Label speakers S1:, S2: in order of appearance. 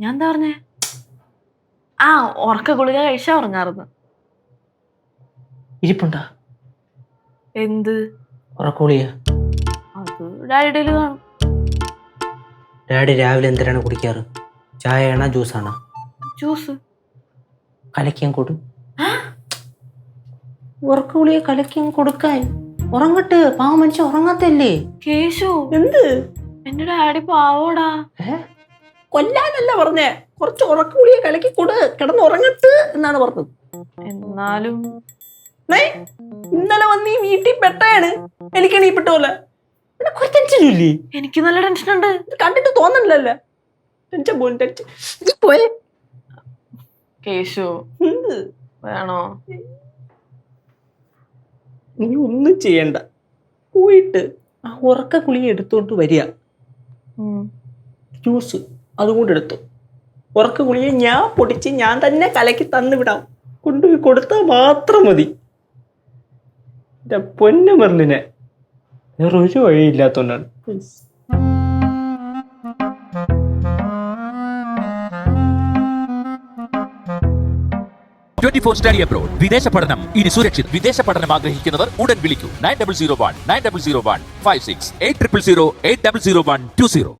S1: ഞാൻ എന്താ പറഞ്ഞേ? ആ, ഉറക്ക ഗുളിക കഴിച്ചാ ഉറങ്ങാറുന്നു.
S2: ഇരിപ്പുണ്ടാ
S1: എന്ത്
S2: ഉറക്കോളിയ?
S1: അത് ഡാഡിയുടെ കാണും.
S2: ഡാഡി രാവിലെ എന്തിനാണ് കുടിക്കാറ്? ചായയാണോ ജ്യൂസാണോ?
S1: ജ്യൂസ്.
S2: കലക്കിയും കൊടു. ഉറക്കോളിയ കലക്കിയും കൊടുക്കാൻ. ഉറങ്ങട്ട്, പാവ മനുഷ്യ ഉറങ്ങാത്തല്ലേ.
S1: കേശു,
S2: എന്ത്?
S1: എന്റെ ഡാഡി പാവോടാ.
S2: കൊല്ലാനല്ല പറഞ്ഞേ, കുറച്ച് ഉറക്കോളിയ കലക്കി കൊടു, കിടന്ന് ഉറങ്ങട്ട് എന്നാണ് പറഞ്ഞത്.
S1: എന്നാലും
S2: ഇന്നലെ വന്ന് ഈ വീട്ടിൽ പെട്ടയാണ്. എനിക്കെണീപ്പെട്ട പോലെ ടെൻഷനില്ലേ?
S1: എനിക്ക് നല്ല ടെൻഷൻ ഉണ്ട്.
S2: കണ്ടിട്ട് തോന്നണില്ലല്ലേ? ടെൻഷൻ പോലും ടെൻഷൻ. പോയെ
S1: കേശു, വേണോ?
S2: നീ ഒന്നും ചെയ്യണ്ട, പോയിട്ട് ആ ഉറക്ക ഗുളിക എടുത്തോണ്ട് വരിക. ജ്യൂസ് അതും കൂടെ എടുത്തു. ഉറക്ക ഗുളിക ഞാൻ പൊടിച്ച് ഞാൻ തന്നെ കലക്കി തന്നു വിടാം. കൊണ്ടുപോയി കൊടുത്താൽ മാത്രം മതി. എന്റെ പൊന്നു മെർലിനെ, വേറൊരു വഴിയില്ലാത്തോണ്ടാണ്.
S3: 24 സ്റ്റഡി അബ്രോഡ്. വിദേശ പഠനം ഇനി സുരക്ഷിത്. വിദേശ പഠനം ആഗ്രഹിക്കുന്നവർ ഉടൻ വിളിക്കൂ 9001 9001 56 800800 8001 20.